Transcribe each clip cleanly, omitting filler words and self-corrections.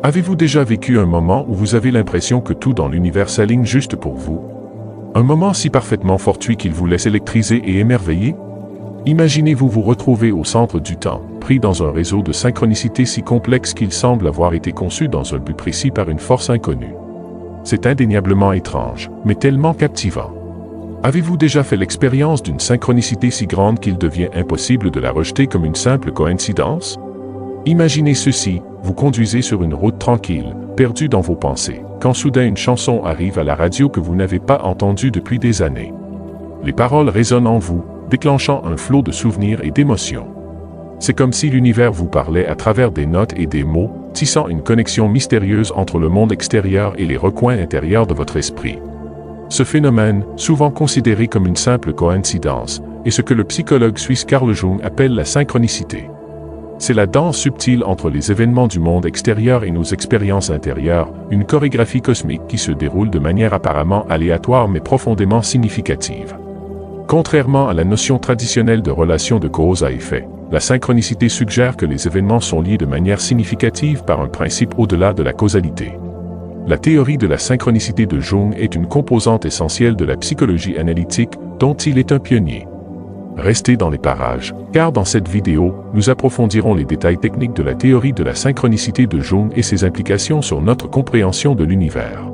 Avez-vous déjà vécu un moment où vous avez l'impression que tout dans l'univers s'aligne juste pour vous? Un moment si parfaitement fortuit qu'il vous laisse électriser et émerveiller? Imaginez-vous vous retrouver au centre du temps, pris dans un réseau de synchronicité si complexe qu'il semble avoir été conçu dans un but précis par une force inconnue. C'est indéniablement étrange, mais tellement captivant. Avez-vous déjà fait l'expérience d'une synchronicité si grande qu'il devient impossible de la rejeter comme une simple coïncidence? Imaginez ceci, vous conduisez sur une route tranquille, perdu dans vos pensées, quand soudain une chanson arrive à la radio que vous n'avez pas entendue depuis des années. Les paroles résonnent en vous, déclenchant un flot de souvenirs et d'émotions. C'est comme si l'univers vous parlait à travers des notes et des mots, tissant une connexion mystérieuse entre le monde extérieur et les recoins intérieurs de votre esprit. Ce phénomène, souvent considéré comme une simple coïncidence, est ce que le psychologue suisse Carl Jung appelle la synchronicité. C'est la danse subtile entre les événements du monde extérieur et nos expériences intérieures, une chorégraphie cosmique qui se déroule de manière apparemment aléatoire mais profondément significative. Contrairement à la notion traditionnelle de relation de cause à effet, la synchronicité suggère que les événements sont liés de manière significative par un principe au-delà de la causalité. La théorie de la synchronicité de Jung est une composante essentielle de la psychologie analytique dont il est un pionnier. Restez dans les parages, car dans cette vidéo, nous approfondirons les détails techniques de la théorie de la synchronicité de Jung et ses implications sur notre compréhension de l'univers.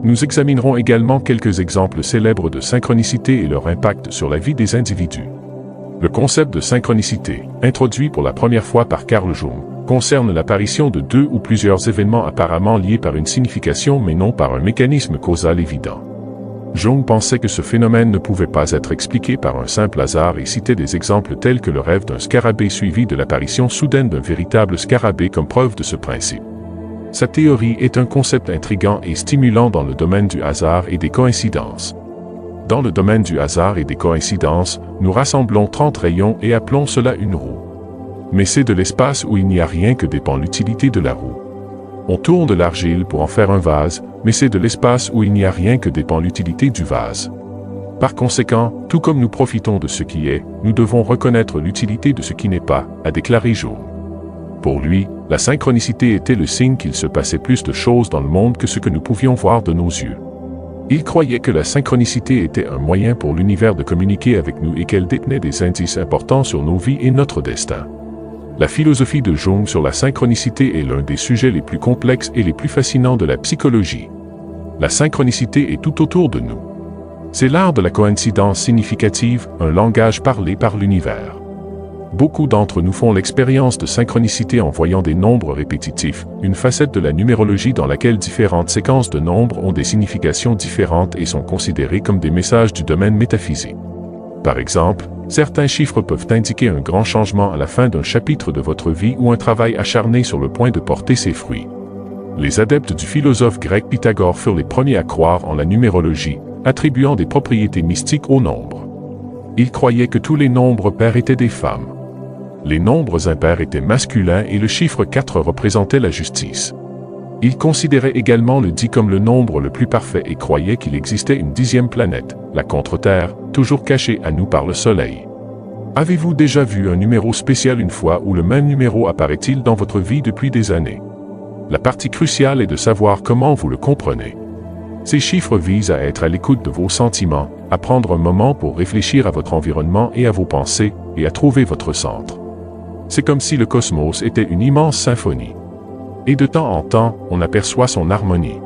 Nous examinerons également quelques exemples célèbres de synchronicité et leur impact sur la vie des individus. Le concept de synchronicité, introduit pour la première fois par Carl Jung, concerne l'apparition de deux ou plusieurs événements apparemment liés par une signification mais non par un mécanisme causal évident. Jung pensait que ce phénomène ne pouvait pas être expliqué par un simple hasard et citait des exemples tels que le rêve d'un scarabée suivi de l'apparition soudaine d'un véritable scarabée comme preuve de ce principe. Sa théorie est un concept intrigant et stimulant dans le domaine du hasard et des coïncidences. Dans le domaine du hasard et des coïncidences, nous rassemblons 30 rayons et appelons cela une roue. Mais c'est de l'espace où il n'y a rien que dépend l'utilité de la roue. On tourne de l'argile pour en faire un vase, mais c'est de l'espace où il n'y a rien que dépend l'utilité du vase. Par conséquent, tout comme nous profitons de ce qui est, nous devons reconnaître l'utilité de ce qui n'est pas, a déclaré Jung. Pour lui, la synchronicité était le signe qu'il se passait plus de choses dans le monde que ce que nous pouvions voir de nos yeux. Il croyait que la synchronicité était un moyen pour l'univers de communiquer avec nous et qu'elle détenait des indices importants sur nos vies et notre destin. La philosophie de Jung sur la synchronicité est l'un des sujets les plus complexes et les plus fascinants de la psychologie. La synchronicité est tout autour de nous. C'est l'art de la coïncidence significative, un langage parlé par l'univers. Beaucoup d'entre nous font l'expérience de synchronicité en voyant des nombres répétitifs, une facette de la numérologie dans laquelle différentes séquences de nombres ont des significations différentes et sont considérées comme des messages du domaine métaphysique. Par exemple, certains chiffres peuvent indiquer un grand changement à la fin d'un chapitre de votre vie ou un travail acharné sur le point de porter ses fruits. Les adeptes du philosophe grec Pythagore furent les premiers à croire en la numérologie, attribuant des propriétés mystiques aux nombres. Ils croyaient que tous les nombres pairs étaient des femmes. Les nombres impairs étaient masculins et le chiffre 4 représentait la justice. Ils considéraient également le 10 comme le nombre le plus parfait et croyaient qu'il existait une 10e planète, la contre-Terre, toujours cachée à nous par le Soleil. Avez-vous déjà vu un numéro spécial une fois ou le même numéro apparaît-il dans votre vie depuis des années? La partie cruciale est de savoir comment vous le comprenez. Ces chiffres visent à être à l'écoute de vos sentiments, à prendre un moment pour réfléchir à votre environnement et à vos pensées, et à trouver votre centre. C'est comme si le cosmos était une immense symphonie. Et de temps en temps, on aperçoit son harmonie.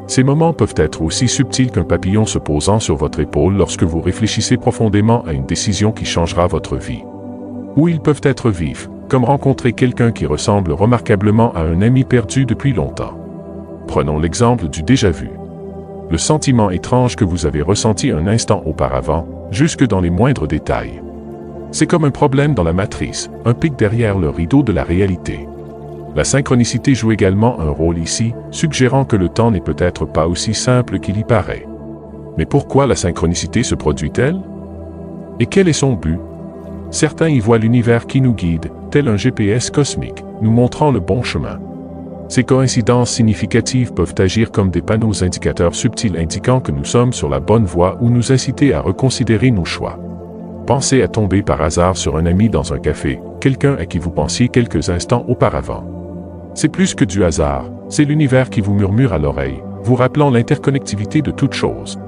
Ces moments peuvent être aussi subtils qu'un papillon se posant sur votre épaule lorsque vous réfléchissez profondément à une décision qui changera votre vie. Ou ils peuvent être vifs, comme rencontrer quelqu'un qui ressemble remarquablement à un ami perdu depuis longtemps. Prenons l'exemple du déjà-vu. Le sentiment étrange que vous avez ressenti un instant auparavant, jusque dans les moindres détails. C'est comme un problème dans la matrice, un pic derrière le rideau de la réalité. La synchronicité joue également un rôle ici, suggérant que le temps n'est peut-être pas aussi simple qu'il y paraît. Mais pourquoi la synchronicité se produit-elle? Et quel est son but? Certains y voient l'univers qui nous guide, tel un GPS cosmique, nous montrant le bon chemin. Ces coïncidences significatives peuvent agir comme des panneaux indicateurs subtils indiquant que nous sommes sur la bonne voie ou nous inciter à reconsidérer nos choix. Pensez à tomber par hasard sur un ami dans un café, quelqu'un à qui vous pensiez quelques instants auparavant. C'est plus que du hasard, c'est l'univers qui vous murmure à l'oreille, vous rappelant l'interconnectivité de toutes choses.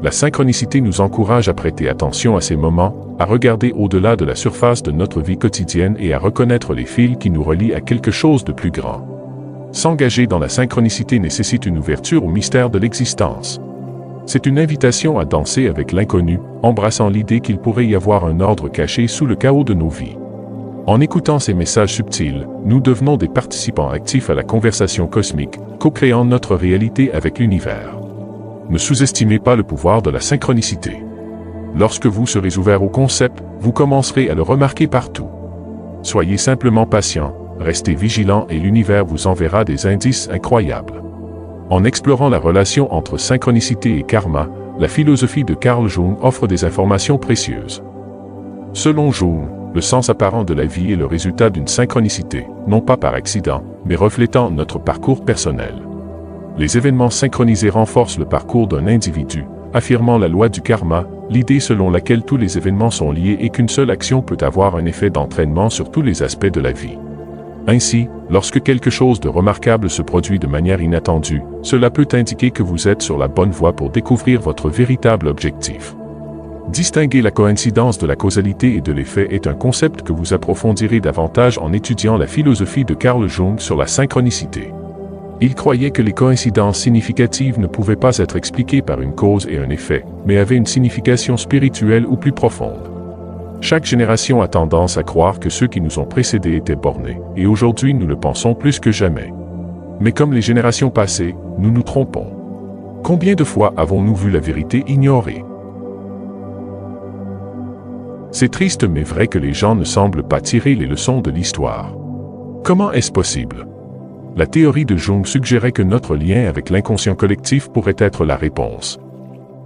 La synchronicité nous encourage à prêter attention à ces moments, à regarder au-delà de la surface de notre vie quotidienne et à reconnaître les fils qui nous relient à quelque chose de plus grand. S'engager dans la synchronicité nécessite une ouverture au mystère de l'existence. C'est une invitation à danser avec l'inconnu, embrassant l'idée qu'il pourrait y avoir un ordre caché sous le chaos de nos vies. En écoutant ces messages subtils, nous devenons des participants actifs à la conversation cosmique, co-créant notre réalité avec l'univers. Ne sous-estimez pas le pouvoir de la synchronicité. Lorsque vous serez ouvert au concept, vous commencerez à le remarquer partout. Soyez simplement patient, restez vigilant et l'univers vous enverra des indices incroyables. En explorant la relation entre synchronicité et karma, la philosophie de Carl Jung offre des informations précieuses. Selon Jung, le sens apparent de la vie est le résultat d'une synchronicité, non pas par accident, mais reflétant notre parcours personnel. Les événements synchronisés renforcent le parcours d'un individu, affirmant la loi du karma, l'idée selon laquelle tous les événements sont liés et qu'une seule action peut avoir un effet d'entraînement sur tous les aspects de la vie. Ainsi, lorsque quelque chose de remarquable se produit de manière inattendue, cela peut indiquer que vous êtes sur la bonne voie pour découvrir votre véritable objectif. Distinguer la coïncidence de la causalité et de l'effet est un concept que vous approfondirez davantage en étudiant la philosophie de Carl Jung sur la synchronicité. Il croyait que les coïncidences significatives ne pouvaient pas être expliquées par une cause et un effet, mais avaient une signification spirituelle ou plus profonde. Chaque génération a tendance à croire que ceux qui nous ont précédés étaient bornés, et aujourd'hui nous le pensons plus que jamais. Mais comme les générations passées, nous nous trompons. Combien de fois avons-nous vu la vérité ignorée? C'est triste mais vrai que les gens ne semblent pas tirer les leçons de l'histoire. Comment est-ce possible? La théorie de Jung suggérait que notre lien avec l'inconscient collectif pourrait être la réponse.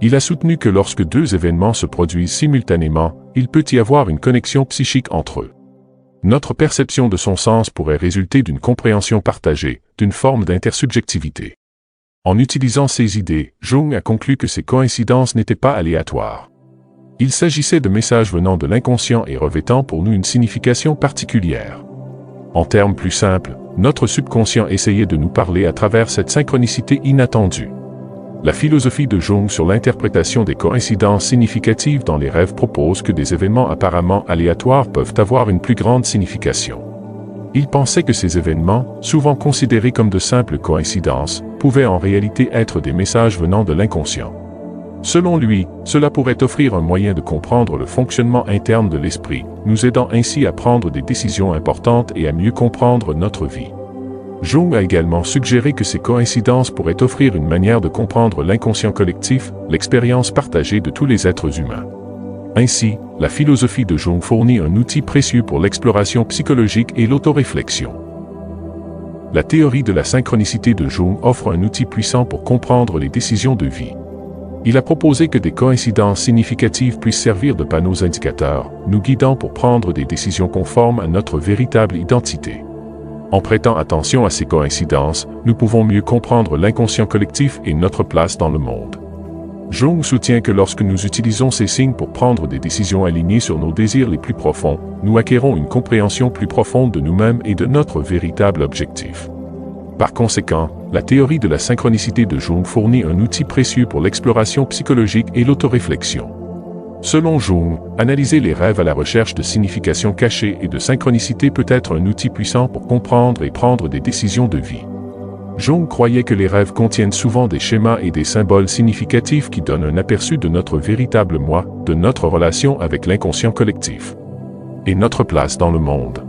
Il a soutenu que lorsque deux événements se produisent simultanément, il peut y avoir une connexion psychique entre eux. Notre perception de son sens pourrait résulter d'une compréhension partagée, d'une forme d'intersubjectivité. En utilisant ces idées, Jung a conclu que ces coïncidences n'étaient pas aléatoires. Il s'agissait de messages venant de l'inconscient et revêtant pour nous une signification particulière. En termes plus simples, notre subconscient essayait de nous parler à travers cette synchronicité inattendue. La philosophie de Jung sur l'interprétation des coïncidences significatives dans les rêves propose que des événements apparemment aléatoires peuvent avoir une plus grande signification. Il pensait que ces événements, souvent considérés comme de simples coïncidences, pouvaient en réalité être des messages venant de l'inconscient. Selon lui, cela pourrait offrir un moyen de comprendre le fonctionnement interne de l'esprit, nous aidant ainsi à prendre des décisions importantes et à mieux comprendre notre vie. Jung a également suggéré que ces coïncidences pourraient offrir une manière de comprendre l'inconscient collectif, l'expérience partagée de tous les êtres humains. Ainsi, la philosophie de Jung fournit un outil précieux pour l'exploration psychologique et l'autoréflexion. La théorie de la synchronicité de Jung offre un outil puissant pour comprendre les décisions de vie. Il a proposé que des coïncidences significatives puissent servir de panneaux indicateurs, nous guidant pour prendre des décisions conformes à notre véritable identité. En prêtant attention à ces coïncidences, nous pouvons mieux comprendre l'inconscient collectif et notre place dans le monde. Jung soutient que lorsque nous utilisons ces signes pour prendre des décisions alignées sur nos désirs les plus profonds, nous acquérons une compréhension plus profonde de nous-mêmes et de notre véritable objectif. Par conséquent, la théorie de la synchronicité de Jung fournit un outil précieux pour l'exploration psychologique et l'autoréflexion. Selon Jung, analyser les rêves à la recherche de significations cachées et de synchronicité peut être un outil puissant pour comprendre et prendre des décisions de vie. Jung croyait que les rêves contiennent souvent des schémas et des symboles significatifs qui donnent un aperçu de notre véritable moi, de notre relation avec l'inconscient collectif et notre place dans le monde.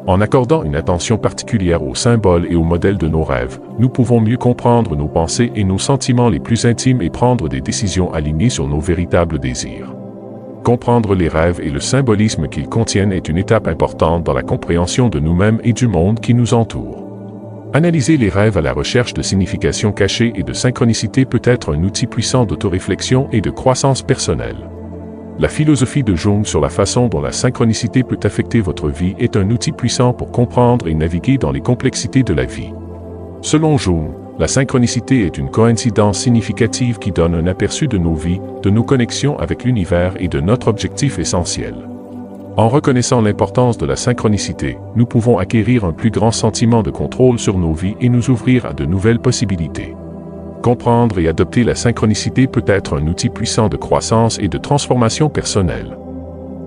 En accordant une attention particulière aux symboles et aux modèles de nos rêves, nous pouvons mieux comprendre nos pensées et nos sentiments les plus intimes et prendre des décisions alignées sur nos véritables désirs. Comprendre les rêves et le symbolisme qu'ils contiennent est une étape importante dans la compréhension de nous-mêmes et du monde qui nous entoure. Analyser les rêves à la recherche de significations cachées et de synchronicité peut être un outil puissant d'autoréflexion et de croissance personnelle. La philosophie de Jung sur la façon dont la synchronicité peut affecter votre vie est un outil puissant pour comprendre et naviguer dans les complexités de la vie. Selon Jung, la synchronicité est une coïncidence significative qui donne un aperçu de nos vies, de nos connexions avec l'univers et de notre objectif essentiel. En reconnaissant l'importance de la synchronicité, nous pouvons acquérir un plus grand sentiment de contrôle sur nos vies et nous ouvrir à de nouvelles possibilités. Comprendre et adopter la synchronicité peut être un outil puissant de croissance et de transformation personnelle.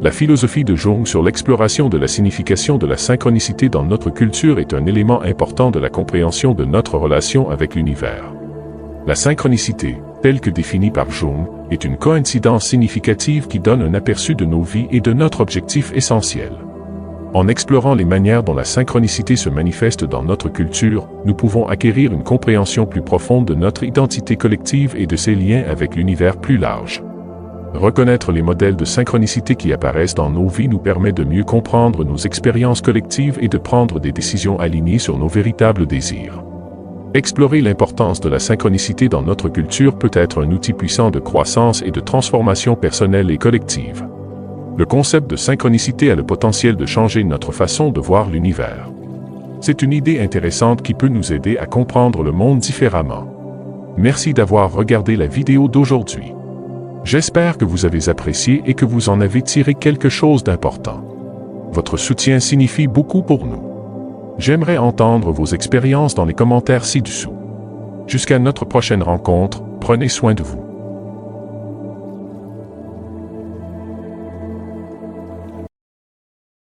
La philosophie de Jung sur l'exploration de la signification de la synchronicité dans notre culture est un élément important de la compréhension de notre relation avec l'univers. La synchronicité, telle que définie par Jung, est une coïncidence significative qui donne un aperçu de nos vies et de notre objectif essentiel. En explorant les manières dont la synchronicité se manifeste dans notre culture, nous pouvons acquérir une compréhension plus profonde de notre identité collective et de ses liens avec l'univers plus large. Reconnaître les modèles de synchronicité qui apparaissent dans nos vies nous permet de mieux comprendre nos expériences collectives et de prendre des décisions alignées sur nos véritables désirs. Explorer l'importance de la synchronicité dans notre culture peut être un outil puissant de croissance et de transformation personnelle et collective. Le concept de synchronicité a le potentiel de changer notre façon de voir l'univers. C'est une idée intéressante qui peut nous aider à comprendre le monde différemment. Merci d'avoir regardé la vidéo d'aujourd'hui. J'espère que vous avez apprécié et que vous en avez tiré quelque chose d'important. Votre soutien signifie beaucoup pour nous. J'aimerais entendre vos expériences dans les commentaires ci-dessous. Jusqu'à notre prochaine rencontre, prenez soin de vous.